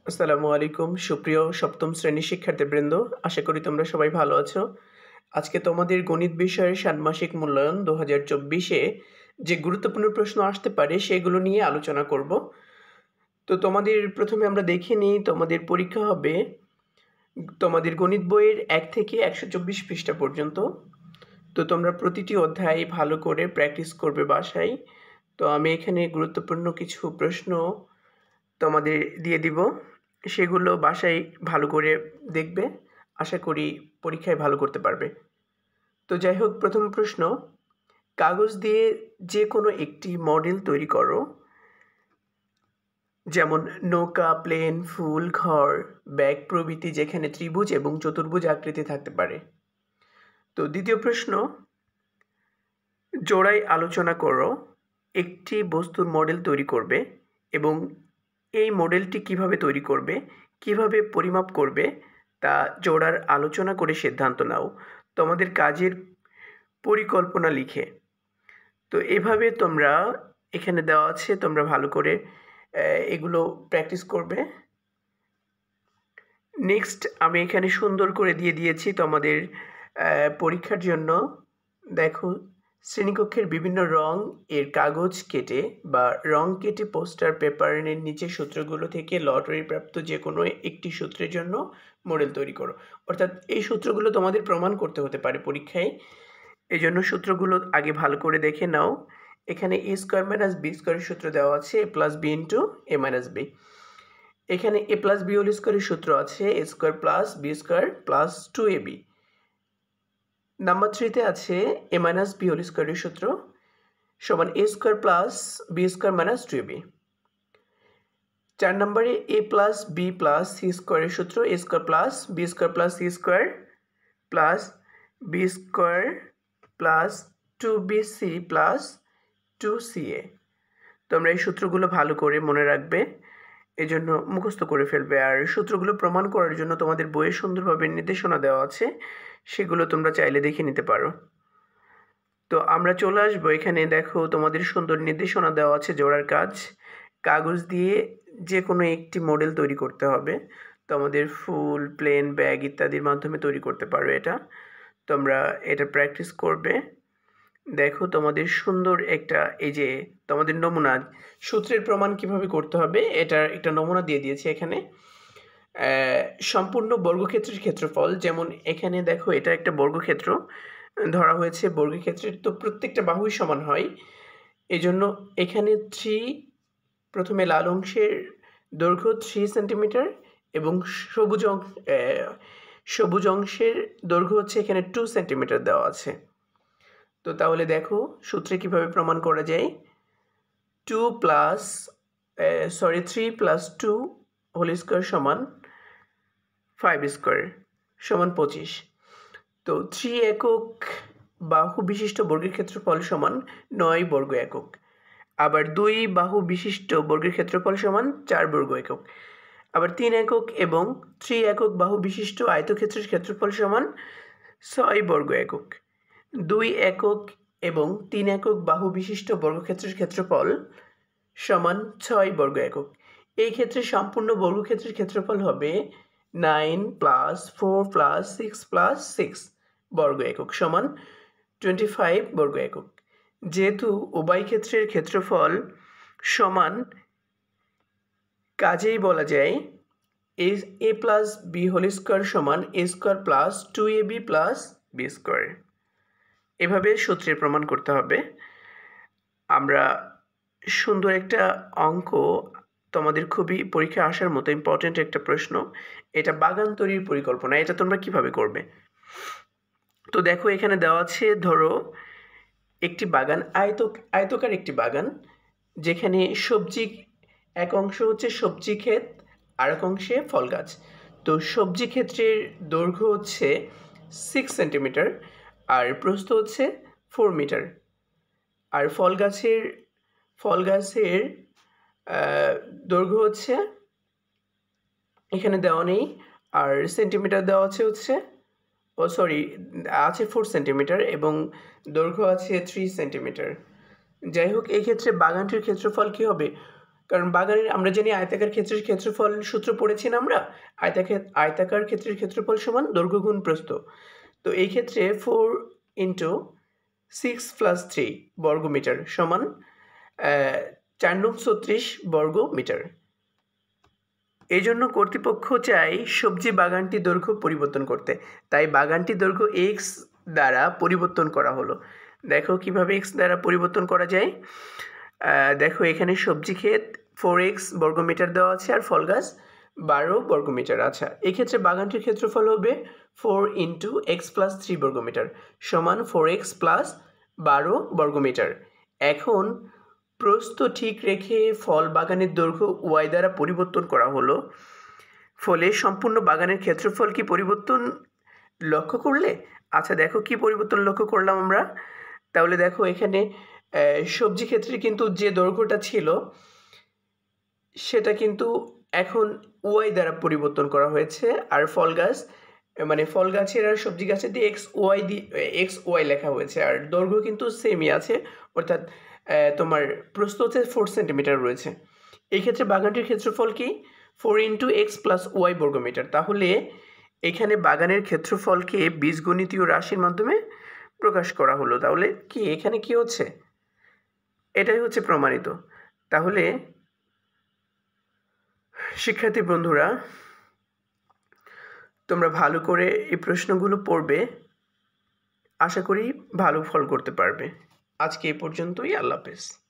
আসসালামু আলাইকুম সুপ্রিয় সপ্তম শ্রেণীর শিক্ষার্থীবৃন্দ। আশা করি তোমরা সবাই ভালো আছো। আজকে তোমাদের গণিত বিষয়ের ষান্মাসিক মূল্যায়ন ২০২৪-এ যে গুরুত্বপূর্ণ প্রশ্ন আসতে পারে সেগুলো নিয়ে আলোচনা করব। তো তোমাদের প্রথমে আমরা দেখে নিই তোমাদের পরীক্ষা হবে তোমাদের গণিত বইয়ের ১ থেকে ১২৪ পৃষ্ঠা পর্যন্ত। তো তোমরা প্রতিটি অধ্যায় ভালো করে প্র্যাকটিস করবে বাসায়। তো আমি এখানে গুরুত্বপূর্ণ কিছু প্রশ্ন তোমাদের দিয়ে দিব, সেগুলো বাসায় ভালো করে দেখবে। আশা করি পরীক্ষায় ভালো করতে পারবে। তো যাই হোক, প্রথম প্রশ্ন, কাগজ দিয়ে যে কোনো একটি মডেল তৈরি করো, যেমন নৌকা, প্লেন, ফুল, ঘর, ব্যাগ প্রভৃতি, যেখানে ত্রিভুজ এবং চতুর্ভুজ আকৃতি থাকতে পারে। তো দ্বিতীয় প্রশ্ন, জোড়ায় আলোচনা করো একটি বস্তুর মডেল তৈরি করবে এবং এই মডেলটি কিভাবে তৈরি করবে, কিভাবে পরিমাপ করবে তা জোড়ার আলোচনা করে সিদ্ধান্ত নাও তোমাদের কাজের পরিকল্পনা লিখে। তো এভাবে তোমরা এখানে দেওয়া আছে, তোমরা ভালো করে এগুলো প্র্যাকটিস করবে। নেক্সট আমি এখানে সুন্দর করে দিয়ে দিয়েছি তোমাদের পরীক্ষার জন্য। দেখো, শ্রেণীকক্ষের বিভিন্ন রং এর কাগজ কেটে বা রং কেটে পোস্টার পেপারের নিচে সূত্রগুলো থেকে লটারি প্রাপ্ত যে কোনো একটি সূত্রের জন্য মডেল তৈরি করো। অর্থাৎ এই সূত্রগুলো তোমাদের প্রমাণ করতে হতে পারে পরীক্ষায়, এই জন্য সূত্রগুলো আগে ভালো করে দেখে নাও। এখানে এ স্কোয়ার মাইনাস বি স্কোয়ারের সূত্র দেওয়া আছে, A plus B into A minus B. এখানে এ প্লাস বি হোল স্কোয়ারের সূত্র আছে A square plus B square plus 2ab। Number 3-তে আছে এ মাইনাস বি হোল স্কোয়ারের সূত্র সমান A square plus B square minus 2ab। 4 নম্বরে A plus B plus C স্কোয়ারের সূত্র A square plus B square plus C square plus B square plus 2bc plus 2ca। তোমরা এই সূত্রগুলো ভালো করে মনে রাখবে, এজন্য মুখস্থ করে ফেলবে। আর সূত্রগুলো প্রমাণ করার জন্য তোমাদের বইয়ে সুন্দরভাবে নির্দেশনা দেওয়া আছে, সেগুলো তোমরা চাইলে দেখে নিতে পারো। তো আমরা চলে আসবো এখানে। দেখো, তোমাদের সুন্দর নির্দেশনা দেওয়া আছে জোড়ার কাজ। কাগজ দিয়ে যে কোনো একটি মডেল তৈরি করতে হবে। তোমাদের ফুল, প্লেন, ব্যাগ ইত্যাদির মাধ্যমে তৈরি করতে পারো এটা। তোমরা এটা প্র্যাকটিস করবে। দেখো, তোমাদের সুন্দর একটা এই যে তোমাদের নমুনা সূত্রের প্রমাণ কিভাবে করতে হবে এটার একটা নমুনা দিয়ে দিয়েছে এখানে। সম্পূর্ণ বর্গক্ষেত্রের ক্ষেত্রফল, যেমন এখানে দেখো এটা একটা বর্গক্ষেত্র ধরা হয়েছে। বর্গক্ষেত্রের তো প্রত্যেকটা বাহুই সমান হয়, এজন্য এখানে প্রথমে লাল অংশের দৈর্ঘ্য 3 সেন্টিমিটার এবং সবুজ অংশের দৈর্ঘ্য হচ্ছে এখানে 2 সেন্টিমিটার দেওয়া আছে। তো তাহলে দেখো সূত্রে কিভাবে প্রমাণ করা যায়। 3 প্লাস 2 হোল স্কোয়ার সমান 5 স্কোয়ার সমান 25। তো 3 একক বাহু বিশিষ্ট বর্গের ক্ষেত্রফল সমান 9 বর্গ একক। আবার 2 বাহু বিশিষ্ট বর্গের ক্ষেত্রফল সমান 4 বর্গ একক। আবার 3 একক এবং 3 একক বাহু বিশিষ্ট আয়তক্ষেত্রের ক্ষেত্রফল সমান 6 বর্গ একক। 2 একক এবং 3 একক বাহু বিশিষ্ট বর্গক্ষেত্রের ক্ষেত্রফল সমান 6 বর্গ একক। এই ক্ষেত্রে সম্পূর্ণ বর্গক্ষেত্রের ক্ষেত্রফল হবে 9 প্লাস 4 প্লাস 6 প্লাস 6 বর্গ একক সমান 25 বর্গ একক। যেহেতু উভয় ক্ষেত্রের ক্ষেত্রফল সমান, কাজেই বলা যায় A plus B whole square সমান A square plus 2ab plus B square. এভাবে সূত্রে প্রমাণ করতে হবে। আমরা সুন্দর একটা অঙ্ক, তোমাদের খুবই পরীক্ষা আসার মতো ইম্পর্টেন্ট একটা প্রশ্ন। এটা বাগান তৈরির পরিকল্পনা, এটা তোমরা কিভাবে করবে। তো দেখো এখানে দেওয়া আছে, ধরো একটি বাগান, আয়তকার একটি বাগান, যেখানে সবজি এক অংশ হচ্ছে সবজি ক্ষেত, আর এক অংশে ফল গাছ। তো সবজি ক্ষেত্রের দৈর্ঘ্য হচ্ছে 6 সেন্টিমিটার আর প্রস্থ হচ্ছে 4 মিটার। আর ফল গাছের দৈর্ঘ্য হচ্ছে এখানে দেওয়া নেই, আর সেন্টিমিটার দেওয়া হচ্ছে 4 সেন্টিমিটার এবং দৈর্ঘ্য আছে 3 সেন্টিমিটার। যাই হোক, এই ক্ষেত্রে বাগানটির ক্ষেত্রফল কী হবে, কারণ বাগানের আমরা জানি আয়তাকার ক্ষেত্রের ক্ষেত্রফল সূত্র পড়েছি না আমরা, আয়তাকার ক্ষেত্রের ক্ষেত্রফল সমান দৈর্ঘ্য গুণ প্রস্থ। তো এই ক্ষেত্রে 4 × 6 + 3 বর্গমিটার সমান 4 × 36 বর্গমিটার। এই জন্য কর্তৃপক্ষ চায় সবজি বাগানটি দৈর্ঘ্য পরিবর্তন করতে, তাই বাগানটি দৈর্ঘ্য x দ্বারা পরিবর্তন করা হলো। দেখো কিভাবে x দ্বারা পরিবর্তন করা যায়। দেখো এখানে সবজি ক্ষেত 4x বর্গমিটার দেওয়া আছে আর ফল গাছ 12 বর্গমিটার। আচ্ছা, এক্ষেত্রে বাগানটির ক্ষেত্রফল হবে 4 × x + 3 বর্গমিটার সমান 4x + 12 বর্গমিটার। এখন প্রস্থ ঠিক রেখে ফল বাগানের দৈর্ঘ্য y দ্বারা পরিবর্তন করা হলো, ফলে সম্পূর্ণ বাগানের ক্ষেত্রফল কি পরিবর্তন লক্ষ্য করলে? আচ্ছা দেখো কি পরিবর্তন লক্ষ্য করলাম আমরা। তাহলে দেখো এখানে সবজি ক্ষেত্রে কিন্তু যে দৈর্ঘ্যটা ছিল সেটা কিন্তু এখন y দ্বারা পরিবর্তন করা হয়েছে, আর ফল গাছ মানে ফল গাছের আর সবজি গাছের দিয়ে xy লেখা হয়েছে, আর দৈর্ঘ্য কিন্তু সেমই আছে, অর্থাৎ তোমার প্রস্থ হচ্ছে 4 সেন্টিমিটার রয়েছে। এই ক্ষেত্রে বাগানটির ক্ষেত্রফল কি 4 × x + y বর্গমিটার। তাহলে এখানে বাগানের ক্ষেত্রফলকে বীজগণিতীয় রাশির মাধ্যমে প্রকাশ করা হলো। তাহলে কি এখানে কি হচ্ছে, এটাই হচ্ছে প্রমাণিত। তাহলে শিক্ষার্থী বন্ধুরা, তোমরা ভালো করে এই প্রশ্নগুলো পড়বে, আশা করি ভালো ফল করতে পারবে। আজকে এই পর্যন্তই। আল্লাহ হাফেজ।